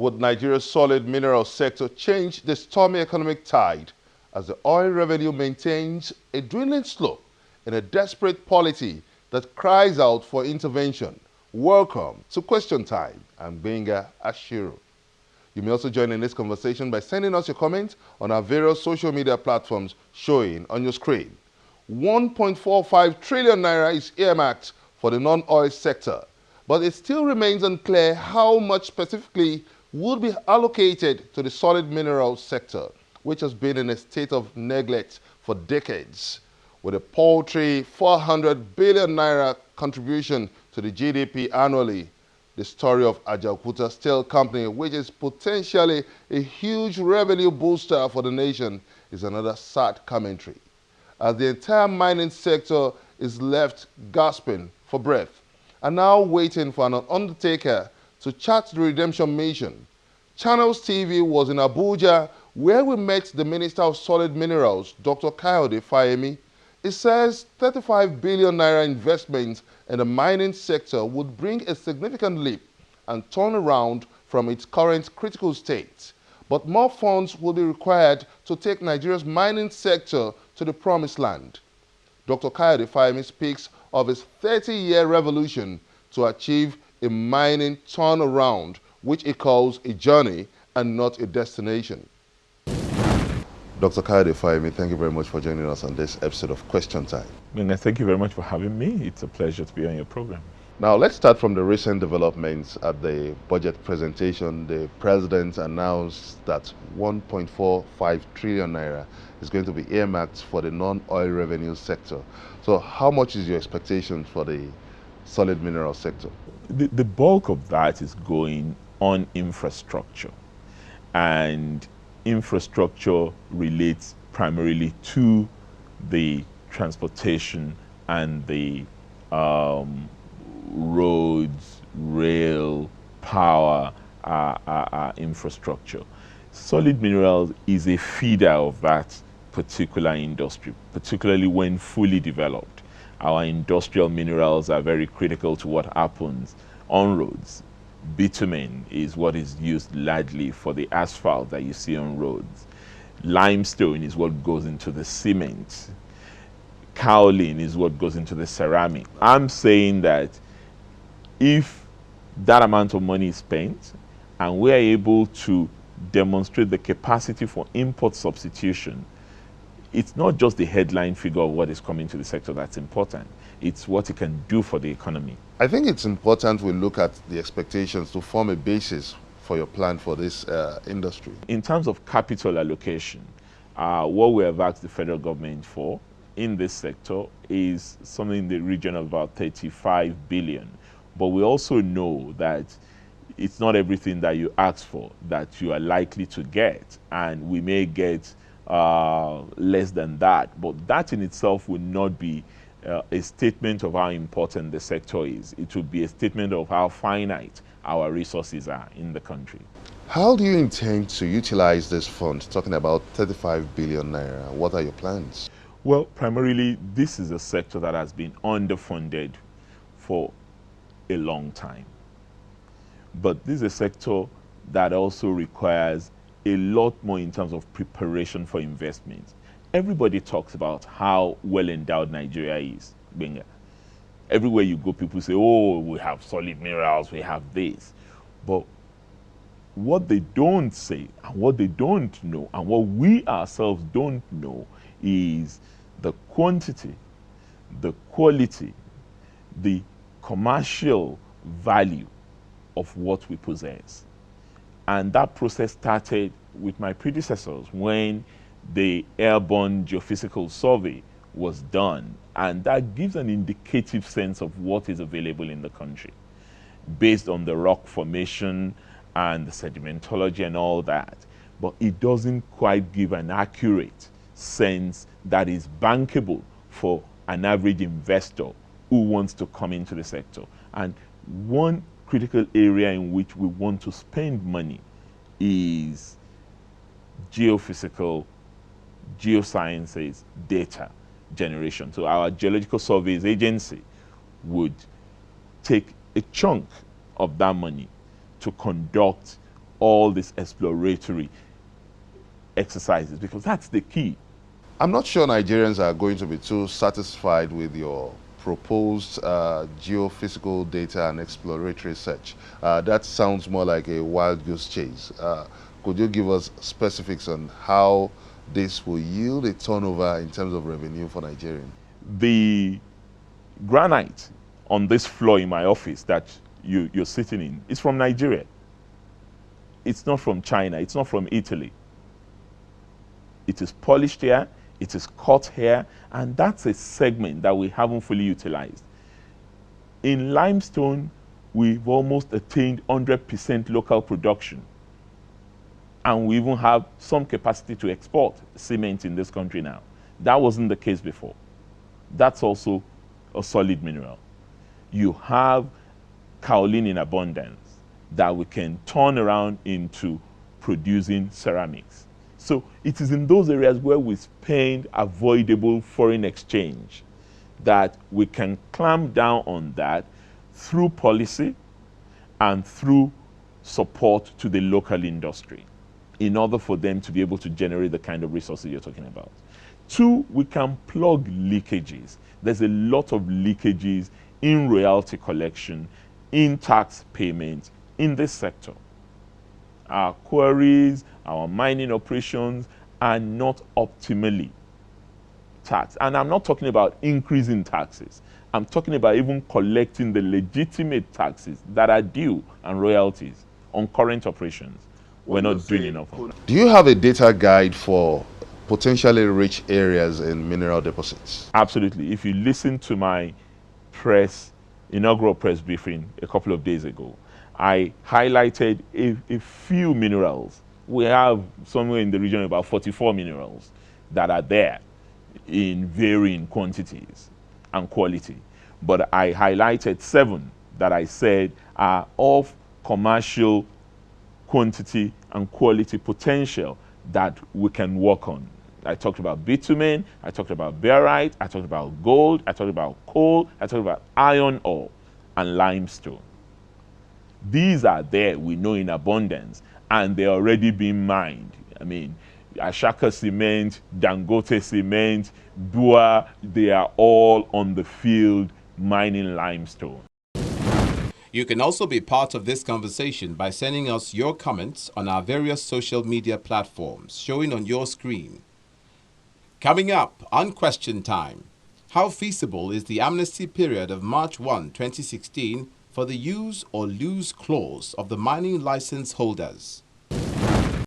would Nigeria's solid mineral sector change the stormy economic tide as the oil revenue maintains a dwindling slope in a desperate polity that cries out for intervention? Welcome to Question Time. I'm Benga Ashiru. You may also join in this conversation by sending us your comments on our various social media platforms showing on your screen. 1.45 trillion naira is earmarked for the non-oil sector, but it still remains unclear how much specifically would be allocated to the solid mineral sector, which has been in a state of neglect for decades. With a paltry 400 billion naira contribution to the GDP annually, the story of Ajaokuta Steel Company, which is potentially a huge revenue booster for the nation, is another sad commentary, as the entire mining sector is left gasping for breath and now waiting for an undertaker to chart the redemption mission. Channels TV was in Abuja, where we met the Minister of Solid Minerals, Dr. Kayode Fayemi. It says 35 billion naira investment in the mining sector would bring a significant leap and turn around from its current critical state. But more funds will be required to take Nigeria's mining sector to the promised land. Dr. Kayode Fayemi speaks of his 30-year revolution to achieve a mining turnaround, which he calls a journey and not a destination. Dr. Kayode Fayemi, thank you very much for joining us on this episode of Question Time. Thank you very much for having me. It's a pleasure to be on your program. Now, let's start from the recent developments at the budget presentation. The president announced that 1.45 trillion naira is going to be earmarked for the non-oil revenue sector. So how much is your expectation for the solid mineral sector? The bulk of that is going on infrastructure. And infrastructure relates primarily to the transportation and the roads, rail, power infrastructure. Solid minerals is a feeder of that particular industry, particularly when fully developed. Our industrial minerals are very critical to what happens on roads. Bitumen is what is used largely for the asphalt that you see on roads. Limestone is what goes into the cement. Kaolin is what goes into the ceramic. I'm saying that if that amount of money is spent and we're able to demonstrate the capacity for import substitution, it's not just the headline figure of what is coming to the sector that's important. It's what it can do for the economy. I think it's important we look at the expectations to form a basis for your plan for this industry. In terms of capital allocation, what we have asked the federal government for in this sector is something in the region of about 35 billion. But we also know that it's not everything that you ask for that you are likely to get, and we may get less than that. But that in itself will not be a statement of how important the sector is. It will be a statement of how finite our resources are in the country. How do you intend to utilize this fund? Talking about 35 billion naira, what are your plans? Well, primarily, this is a sector that has been underfunded for a long time. But this is a sector that also requires a lot more in terms of preparation for investment. Everybody talks about how well endowed Nigeria is. Benga. Everywhere you go, people say, oh, we have solid minerals, we have this. But what they don't say, and what they don't know, and what we ourselves don't know is the quantity, the quality, the commercial value of what we possess. And that process started with my predecessors when the airborne geophysical survey was done. And that gives an indicative sense of what is available in the country based on the rock formation and the sedimentology and all that. But it doesn't quite give an accurate sense that is bankable for an average investor who wants to come into the sector. And one critical area in which we want to spend money is geophysical, geosciences data generation. So our Geological Surveys Agency would take a chunk of that money to conduct all these exploratory exercises, because that's the key. I'm not sure Nigerians are going to be too satisfied with your proposed geophysical data and exploratory research. That sounds more like a wild goose chase. Could you give us specifics on how this will yield a turnover in terms of revenue for Nigerians? The granite on this floor in my office that you're sitting in is from Nigeria. It's not from China. It's not from Italy. It is polished here. It is cut here. And that's a segment that we haven't fully utilized. In limestone, we've almost attained 100% local production. And we even have some capacity to export cement in this country now. That wasn't the case before. That's also a solid mineral. You have kaolin in abundance that we can turn around into producing ceramics. So it is in those areas where we spend avoidable foreign exchange that we can clamp down on that through policy and through support to the local industry in order for them to be able to generate the kind of resources you're talking about. Two, we can plug leakages. There's a lot of leakages in royalty collection, in tax payments in this sector. Our quarries, our mining operations are not optimally taxed. And I'm not talking about increasing taxes. I'm talking about even collecting the legitimate taxes that are due and royalties on current operations. We're not doing enough of that. Do you have a data guide for potentially rich areas in mineral deposits? Absolutely. If you listen to my inaugural press briefing a couple of days ago, I highlighted a few minerals. We have somewhere in the region about 44 minerals that are there in varying quantities and quality. But I highlighted 7 that I said are of commercial quantity and quality potential that we can work on. I talked about bitumen, I talked about barite, I talked about gold, I talked about coal, I talked about iron ore and limestone. These are there, we know, in abundance, and they're already being mined. I mean, Ashaka cement, Dangote cement, Bua, they are all on the field mining limestone. You can also be part of this conversation by sending us your comments on our various social media platforms showing on your screen. Coming up on Question Time, how feasible is the amnesty period of March 1, 2016 for the use or lose clause of the mining license holders?